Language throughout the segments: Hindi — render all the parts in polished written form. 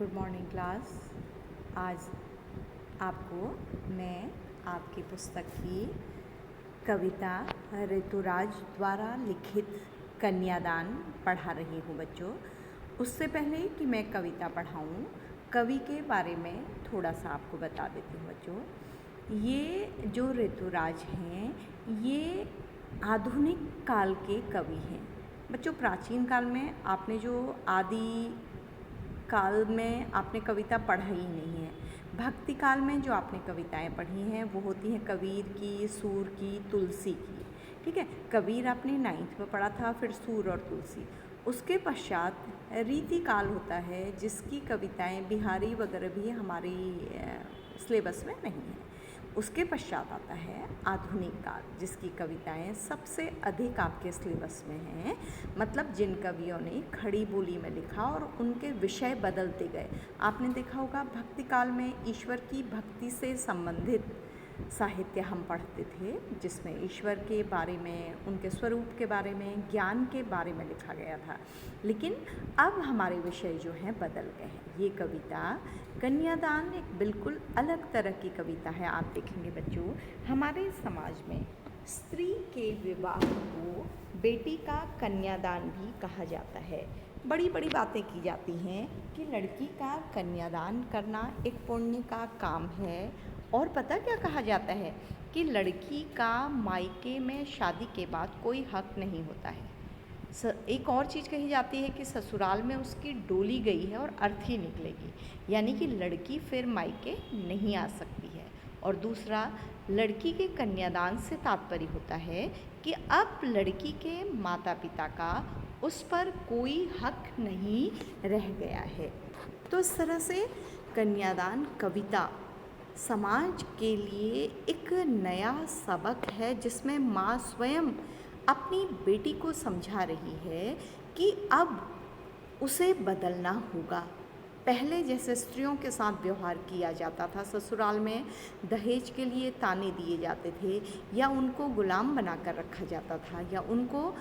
Good morning class. आज आपको मैं आपकी पुस्तक की कविता ऋतुराज द्वारा लिखित कन्यादान पढ़ा रही हूँ बच्चों। उससे पहले कि मैं कविता पढ़ाऊँ, कवि के बारे में थोड़ा सा आपको बता देती हूँ बच्चों। ये जो ऋतुराज हैं ये आधुनिक काल के कवि हैं बच्चों। प्राचीन काल में आपने जो आदि काल में आपने कविता पढ़ा ही नहीं है। भक्ति काल में जो आपने कविताएं पढ़ी हैं वो होती हैं कबीर की, सूर की, तुलसी की। ठीक है, कबीर आपने 9th में पढ़ा था, फिर सूर और तुलसी। उसके पश्चात रीति काल होता है जिसकी कविताएं बिहारी वगैरह भी हमारी सिलेबस में नहीं है। उसके पश्चात आता है आधुनिक काल जिसकी कविताएं सबसे अधिक आपके सिलेबस में हैं, मतलब जिन कवियों ने खड़ी बोली में लिखा और उनके विषय बदलते गए। आपने देखा होगा भक्ति काल में ईश्वर की भक्ति से संबंधित साहित्य हम पढ़ते थे जिसमें ईश्वर के बारे में, उनके स्वरूप के बारे में, ज्ञान के बारे में लिखा गया था। लेकिन अब हमारे विषय जो हैं बदल गए हैं। ये कविता कन्यादान एक बिल्कुल अलग तरह की कविता है। आप देखेंगे बच्चों, हमारे समाज में स्त्री के विवाह को बेटी का कन्यादान भी कहा जाता है। बड़ी बड़ी बातें की जाती हैं कि लड़की का कन्यादान करना एक पुण्य का काम है। और पता क्या कहा जाता है कि लड़की का मायके में शादी के बाद कोई हक नहीं होता है। एक और चीज़ कही जाती है कि ससुराल में उसकी डोली गई है और अर्थी निकलेगी, यानी कि लड़की फिर मायके नहीं आ सकती है। और दूसरा, लड़की के कन्यादान से तात्पर्य होता है कि अब लड़की के माता पिता का उस पर कोई हक नहीं रह गया है। तो इस तरह से कन्यादान कविता समाज के लिए एक नया सबक है जिसमें माँ स्वयं अपनी बेटी को समझा रही है कि अब उसे बदलना होगा। पहले जैसे स्त्रियों के साथ व्यवहार किया जाता था, ससुराल में दहेज के लिए ताने दिए जाते थे या उनको गुलाम बनाकर रखा जाता था या उनको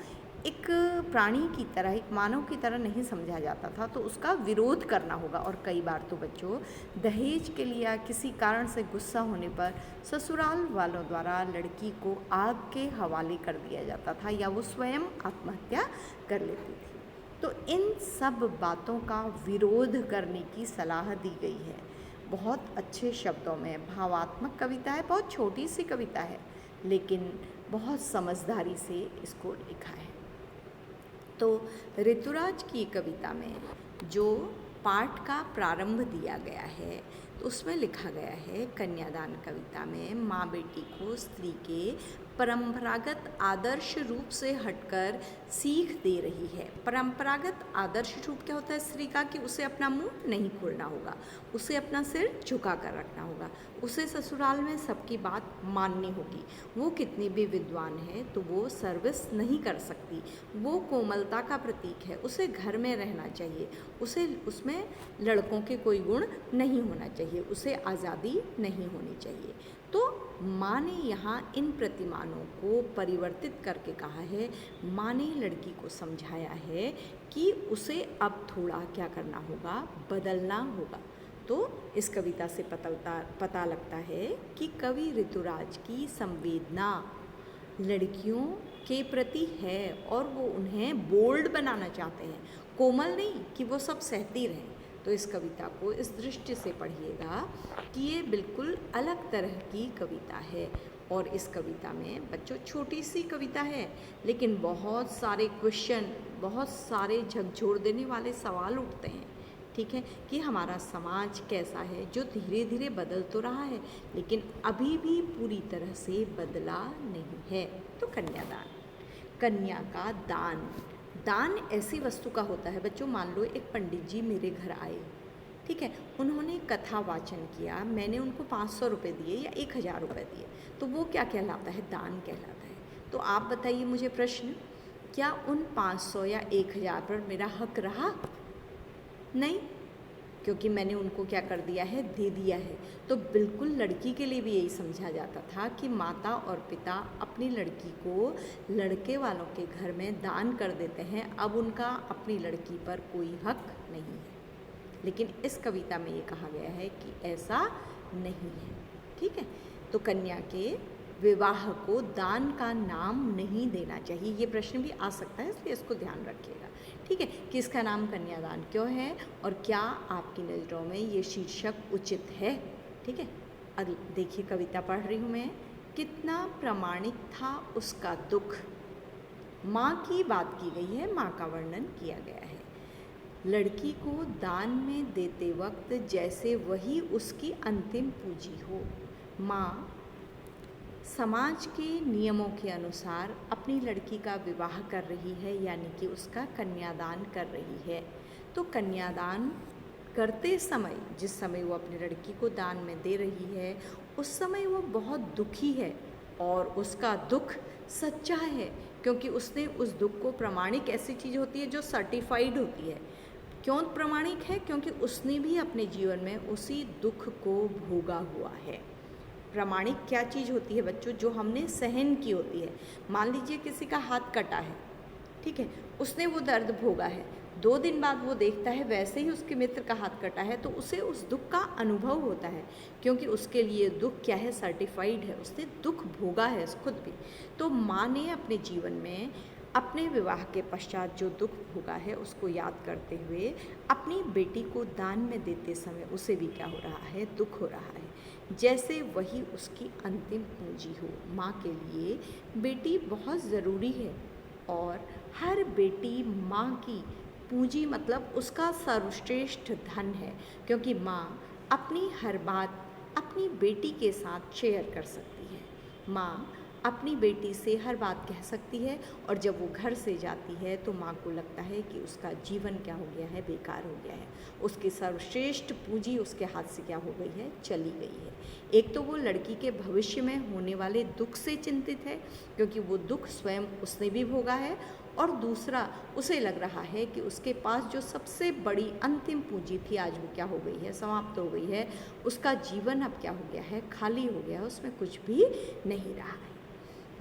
एक प्राणी की तरह, एक मानव की तरह नहीं समझा जाता था, तो उसका विरोध करना होगा। और कई बार तो बच्चों दहेज के लिए किसी कारण से गुस्सा होने पर ससुराल वालों द्वारा लड़की को आग के हवाले कर दिया जाता था या वो स्वयं आत्महत्या कर लेती थी। तो इन सब बातों का विरोध करने की सलाह दी गई है। बहुत अच्छे शब्दों में भावात्मक कविता है, बहुत छोटी सी कविता है लेकिन बहुत समझदारी से इसको लिखा है। तो ऋतुराज की कविता में जो पाठ का प्रारंभ दिया गया है तो उसमें लिखा गया है, कन्यादान कविता में माँ बेटी को स्त्री के परंपरागत आदर्श रूप से हटकर सीख दे रही है। परंपरागत आदर्श रूप क्या होता है स्त्री का, कि उसे अपना मुंह नहीं खोलना होगा, उसे अपना सिर झुका कर रखना होगा, उसे ससुराल में सबकी बात माननी होगी। वो कितनी भी विद्वान है तो वो सर्विस नहीं कर सकती, वो कोमलता का प्रतीक है, उसे घर में रहना चाहिए, उसे उसमें लड़कों के कोई गुण नहीं होना चाहिए, उसे आज़ादी नहीं होनी चाहिए। तो माँ ने यहाँ इन प्रतिमानों को परिवर्तित करके कहा है। माँ ने लड़की को समझाया है कि उसे अब थोड़ा क्या करना होगा, बदलना होगा। तो इस कविता से पता लगता है कि कवि ऋतुराज की संवेदना लड़कियों के प्रति है और वो उन्हें बोल्ड बनाना चाहते हैं, कोमल नहीं कि वो सब सहती रहें। तो इस कविता को इस दृष्टि से पढ़िएगा कि ये बिल्कुल अलग तरह की कविता है। और इस कविता में बच्चों छोटी सी कविता है लेकिन बहुत सारे क्वेश्चन, बहुत सारे झकझोर देने वाले सवाल उठते हैं। ठीक है, कि हमारा समाज कैसा है जो धीरे धीरे बदल तो रहा है लेकिन अभी भी पूरी तरह से बदला नहीं है। तो कन्यादान, कन्या का दान। दान ऐसी वस्तु का होता है बच्चों, मान लो एक पंडित जी मेरे घर आए, ठीक है, उन्होंने कथा वाचन किया, मैंने उनको 500 रुपये दिए या 1000 रुपये दिए, तो वो क्या कहलाता है, दान कहलाता है। तो आप बताइए मुझे प्रश्न, क्या उन 500 या 1000 पर मेरा हक रहा? नहीं, क्योंकि मैंने उनको क्या कर दिया है, दे दिया है। तो बिल्कुल लड़की के लिए भी यही समझा जाता था कि माता और पिता अपनी लड़की को लड़के वालों के घर में दान कर देते हैं, अब उनका अपनी लड़की पर कोई हक नहीं है। लेकिन इस कविता में ये कहा गया है कि ऐसा नहीं है। ठीक है, तो कन्या के विवाह को दान का नाम नहीं देना चाहिए। ये प्रश्न भी आ सकता है, इसलिए इसको ध्यान रखिएगा। ठीक है, कि इसका नाम कन्यादान क्यों है और क्या आपकी नज़रों में ये शीर्षक उचित है। ठीक है, अब देखिए कविता पढ़ रही हूँ मैं। कितना प्रामाणिक था उसका दुख। माँ की बात की गई है, माँ का वर्णन किया गया है। लड़की को दान में देते वक्त जैसे वही उसकी अंतिम पूंजी हो। माँ समाज के नियमों के अनुसार अपनी लड़की का विवाह कर रही है, यानी कि उसका कन्यादान कर रही है। तो कन्यादान करते समय, जिस समय वो अपनी लड़की को दान में दे रही है, उस समय वो बहुत दुखी है और उसका दुख सच्चा है, क्योंकि उसने उस दुख को, प्रामाणिक ऐसी चीज़ होती है जो सर्टिफाइड होती है। क्यों प्रामाणिक है? क्योंकि उसने भी अपने जीवन में उसी दुख को भोगा हुआ है। प्रामाणिक क्या चीज़ होती है बच्चों? जो हमने सहन की होती है। मान लीजिए किसी का हाथ कटा है, ठीक है, उसने वो दर्द भोगा है, 2 दिन बाद वो देखता है वैसे ही उसके मित्र का हाथ कटा है, तो उसे उस दुख का अनुभव होता है, क्योंकि उसके लिए दुख क्या है? सर्टिफाइड है, उसने दुख भोगा है खुद भी। तो माँ ने अपने जीवन में अपने विवाह के पश्चात जो दुख भोगा है उसको याद करते हुए अपनी बेटी को दान में देते समय उसे भी क्या हो रहा है? दुख हो रहा है, जैसे वही उसकी अंतिम पूंजी हो। माँ के लिए बेटी बहुत ज़रूरी है और हर बेटी माँ की पूंजी, मतलब उसका सर्वश्रेष्ठ धन है, क्योंकि माँ अपनी हर बात अपनी बेटी के साथ शेयर कर सकती है। माँ अपनी बेटी से हर बात कह सकती है, और जब वो घर से जाती है तो माँ को लगता है कि उसका जीवन क्या हो गया है? बेकार हो गया है। उसकी सर्वश्रेष्ठ पूंजी उसके हाथ से क्या हो गई है? चली गई है। एक तो वो लड़की के भविष्य में होने वाले दुख से चिंतित है, क्योंकि वो दुख स्वयं उसने भी भोगा है, और दूसरा उसे लग रहा है कि उसके पास जो सबसे बड़ी अंतिम पूंजी थी आज वो क्या हो गई है? समाप्त हो गई है। उसका जीवन अब क्या हो गया है? खाली हो गया है, उसमें कुछ भी नहीं रहा है।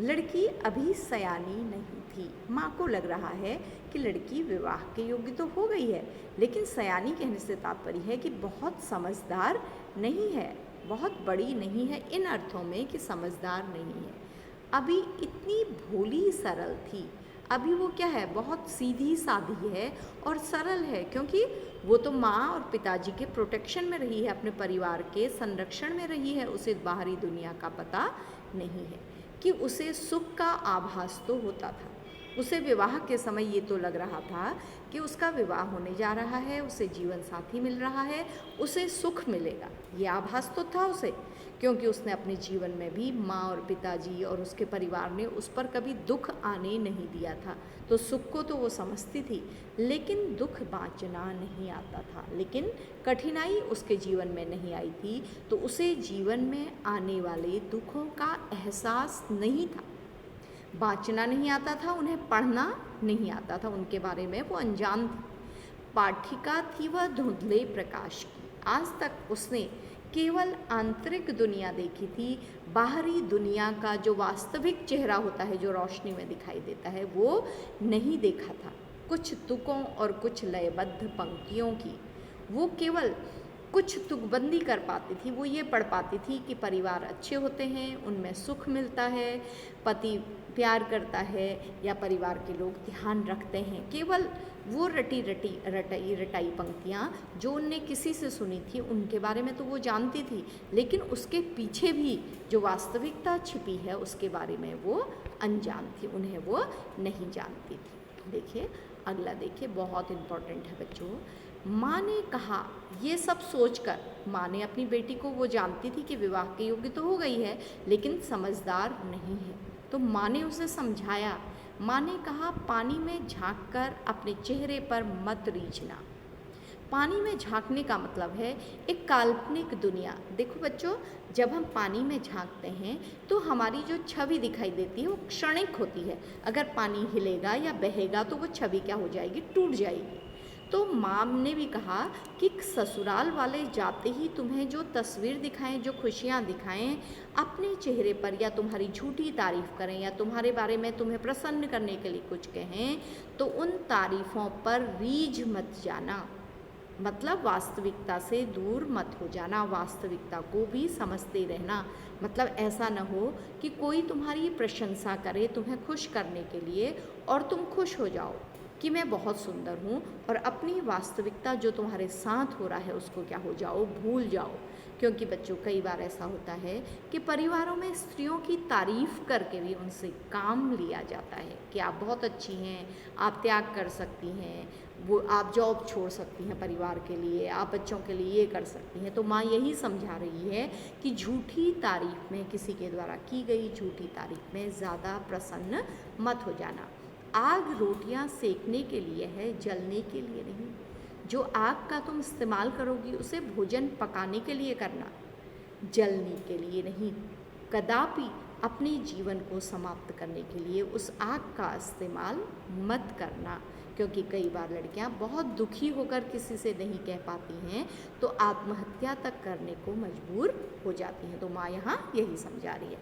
लड़की अभी सयानी नहीं थी। माँ को लग रहा है कि लड़की विवाह के योग्य तो हो गई है, लेकिन सयानी कहने से तात्पर्य है कि बहुत समझदार नहीं है, बहुत बड़ी नहीं है, इन अर्थों में कि समझदार नहीं है। अभी इतनी भोली सरल थी। अभी वो क्या है? बहुत सीधी सादी है और सरल है, क्योंकि वो तो माँ और पिताजी के प्रोटेक्शन में रही है, अपने परिवार के संरक्षण में रही है। उसे बाहरी दुनिया का पता नहीं है कि उसे सुख का आभास तो होता था। उसे विवाह के समय ये तो लग रहा था कि उसका विवाह होने जा रहा है, उसे जीवन साथी मिल रहा है, उसे सुख मिलेगा, ये आभास तो था उसे, क्योंकि उसने अपने जीवन में भी माँ और पिताजी और उसके परिवार ने उस पर कभी दुख आने नहीं दिया था। तो सुख को तो वो समझती थी, लेकिन दुख बाँचना नहीं आता था। लेकिन कठिनाई उसके जीवन में नहीं आई थी, तो उसे जीवन में आने वाले दुखों का एहसास नहीं था। बाँचना नहीं आता था, उन्हें पढ़ना नहीं आता था, उनके बारे में वो अनजान थी। पाठिका थी वह धुंधले प्रकाश की। आज तक उसने केवल आंतरिक दुनिया देखी थी, बाहरी दुनिया का जो वास्तविक चेहरा होता है, जो रोशनी में दिखाई देता है, वो नहीं देखा था। कुछ तुकों और कुछ लयबद्ध पंक्तियों की वो केवल कुछ तुकबंदी कर पाती थी। वो ये पढ़ पाती थी कि परिवार अच्छे होते हैं, उनमें सुख मिलता है, पति प्यार करता है, या परिवार के लोग ध्यान रखते हैं। केवल वो रटाई पंक्तियाँ जो उनने किसी से सुनी थी, उनके बारे में तो वो जानती थी, लेकिन उसके पीछे भी जो वास्तविकता छिपी है उसके बारे में वो अनजान थी, उन्हें वो नहीं जानती थी। देखिए अगला, देखिए बहुत इम्पोर्टेंट है बच्चों। माँ ने कहा, ये सब सोचकर माँ ने अपनी बेटी को, वो जानती थी कि विवाह के योग्य तो हो गई है, लेकिन समझदार नहीं है, तो माँ ने उसे समझाया। माँ ने कहा, पानी में झांककर अपने चेहरे पर मत रीझना। पानी में झांकने का मतलब है एक काल्पनिक दुनिया। देखो बच्चों, जब हम पानी में झांकते हैं तो हमारी जो छवि दिखाई देती है वो क्षणिक होती है। अगर पानी हिलेगा या बहेगा तो वो छवि क्या हो जाएगी? टूट जाएगी। तो माँ ने भी कहा कि ससुराल वाले जाते ही तुम्हें जो तस्वीर दिखाएं, जो खुशियाँ दिखाएं अपने चेहरे पर, या तुम्हारी झूठी तारीफ़ करें, या तुम्हारे बारे में तुम्हें प्रसन्न करने के लिए कुछ कहें, तो उन तारीफ़ों पर रीझ मत जाना। मतलब वास्तविकता से दूर मत हो जाना, वास्तविकता को भी समझते रहना। मतलब ऐसा न हो कि कोई तुम्हारी प्रशंसा करे तुम्हें खुश करने के लिए और तुम खुश हो जाओ कि मैं बहुत सुंदर हूँ, और अपनी वास्तविकता जो तुम्हारे साथ हो रहा है उसको क्या हो जाओ, भूल जाओ। क्योंकि बच्चों कई बार ऐसा होता है कि परिवारों में स्त्रियों की तारीफ करके भी उनसे काम लिया जाता है कि आप बहुत अच्छी हैं, आप त्याग कर सकती हैं, वो आप जॉब छोड़ सकती हैं परिवार के लिए, आप बच्चों के लिए ये कर सकती हैं। तो माँ यही समझा रही है कि झूठी तारीफ में, किसी के द्वारा की गई झूठी तारीफ में ज़्यादा प्रसन्न मत हो जाना। आग रोटियां सेकने के लिए है, जलने के लिए नहीं। जो आग का तुम इस्तेमाल करोगी उसे भोजन पकाने के लिए करना, जलने के लिए नहीं। कदापि अपने जीवन को समाप्त करने के लिए उस आग का इस्तेमाल मत करना। क्योंकि कई बार लड़कियां बहुत दुखी होकर किसी से नहीं कह पाती हैं तो आत्महत्या तक करने को मजबूर हो जाती हैं। तो माँ यहाँ यही समझा रही है।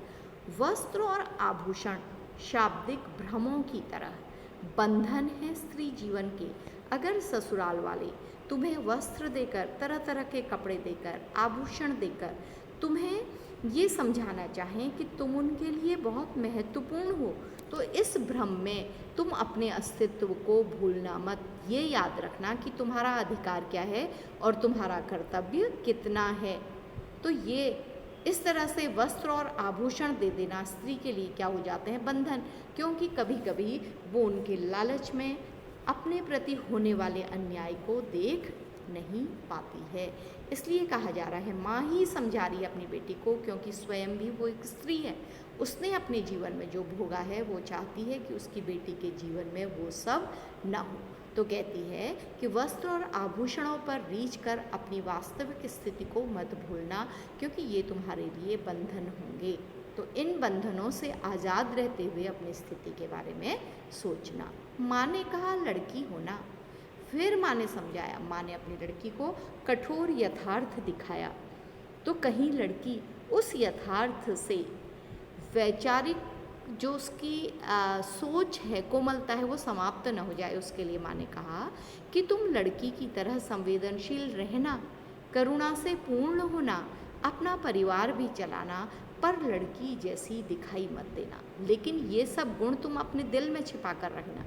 वस्त्र और आभूषण शाब्दिक भ्रमों की तरह बंधन है स्त्री जीवन के। अगर ससुराल वाले तुम्हें वस्त्र देकर, तरह तरह के कपड़े देकर, आभूषण देकर तुम्हें ये समझाना चाहें कि तुम उनके लिए बहुत महत्वपूर्ण हो, तो इस भ्रम में तुम अपने अस्तित्व को भूलना मत। ये याद रखना कि तुम्हारा अधिकार क्या है और तुम्हारा कर्तव्य कितना है। तो ये इस तरह से वस्त्र और आभूषण दे देना स्त्री के लिए क्या हो जाते हैं, बंधन। क्योंकि कभी कभी वो उनके लालच में अपने प्रति होने वाले अन्याय को देख नहीं पाती है। इसलिए कहा जा रहा है, माँ ही समझा रही है अपनी बेटी को, क्योंकि स्वयं भी वो एक स्त्री है। उसने अपने जीवन में जो भोगा है वो चाहती है कि उसकी बेटी के जीवन में वो सब न हो। तो कहती है कि वस्त्र और आभूषणों पर रीझ कर अपनी वास्तविक स्थिति को मत भूलना, क्योंकि ये तुम्हारे लिए बंधन होंगे। तो इन बंधनों से आज़ाद रहते हुए अपनी स्थिति के बारे में सोचना। माँ ने कहा लड़की होना, फिर माँ ने समझाया। माँ ने अपनी लड़की को कठोर यथार्थ दिखाया, तो कहीं लड़की उस यथार्थ से वैचारिक जो उसकी सोच है, कोमलता है, वो समाप्त न हो जाए। उसके लिए माँ ने कहा कि तुम लड़की की तरह संवेदनशील रहना, करुणा से पूर्ण होना, अपना परिवार भी चलाना, पर लड़की जैसी दिखाई मत देना। लेकिन ये सब गुण तुम अपने दिल में छिपा कर रखना।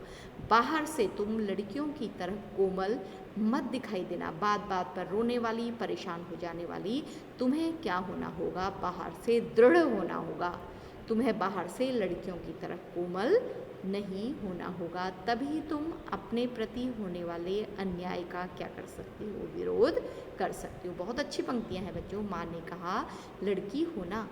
बाहर से तुम लड़कियों की तरह कोमल मत दिखाई देना, बात बात पर रोने वाली, परेशान हो जाने वाली। तुम्हें क्या होना होगा, बाहर से दृढ़ होना होगा। तुम्हें बाहर से लड़कियों की तरह कोमल नहीं होना होगा, तभी तुम अपने प्रति होने वाले अन्याय का क्या कर सकती हो, विरोध कर सकती हो। बहुत अच्छी पंक्तियां हैं बच्चों। माँ ने कहा लड़की होना,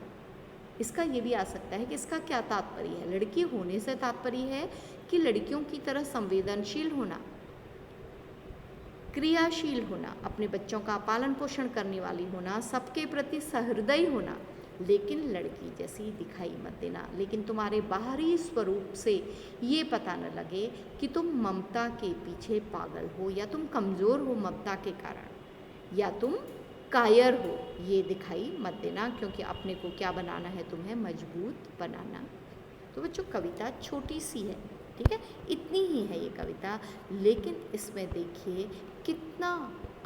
इसका ये भी आ सकता है कि इसका क्या तात्पर्य है। लड़की होने से तात्पर्य है कि लड़कियों की तरह संवेदनशील होना, क्रियाशील होना, अपने बच्चों का पालन पोषण करने वाली होना, सबके प्रति सहृदय होना, लेकिन लड़की जैसी दिखाई मत देना। लेकिन तुम्हारे बाहरी स्वरूप से ये पता न लगे कि तुम ममता के पीछे पागल हो, या तुम कमज़ोर हो ममता के कारण, या तुम कायर हो, ये दिखाई मत देना। क्योंकि अपने को क्या बनाना है, तुम्हें मजबूत बनाना। तो बच्चों कविता छोटी सी है, ठीक है, इतनी ही है ये कविता, लेकिन इसमें देखिए कितना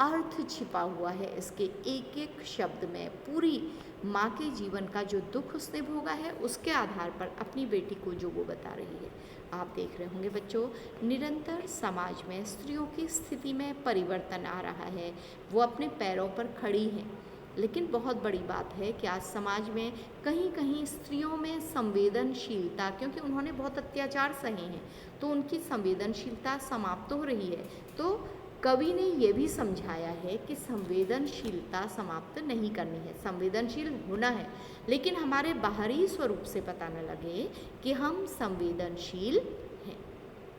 अर्थ छिपा हुआ है इसके एक एक शब्द में। पूरी माँ के जीवन का जो दुख उसने भोगा है उसके आधार पर अपनी बेटी को जो वो बता रही है। आप देख रहे होंगे बच्चों, निरंतर समाज में स्त्रियों की स्थिति में परिवर्तन आ रहा है, वो अपने पैरों पर खड़ी हैं। लेकिन बहुत बड़ी बात है कि आज समाज में कहीं कहीं स्त्रियों में संवेदनशीलता, क्योंकि उन्होंने बहुत अत्याचार सहे हैं, तो उनकी संवेदनशीलता समाप्त हो रही है। तो कवि ने ये भी समझाया है कि संवेदनशीलता समाप्त नहीं करनी है, संवेदनशील होना है, लेकिन हमारे बाहरी स्वरूप से पता न लगे कि हम संवेदनशील हैं।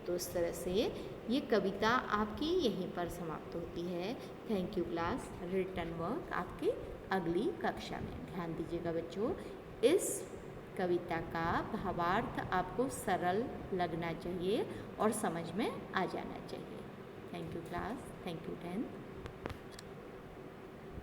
तो इस तरह से ये कविता आपकी यहीं पर समाप्त होती है। Thank you class. Written work आपकी अगली कक्षा में। ध्यान दीजिएगा बच्चों, इस कविता का भावार्थ आपको सरल लगना चाहिए और समझ में आ जाना चाहिए। Thank you class. Thank you 10th।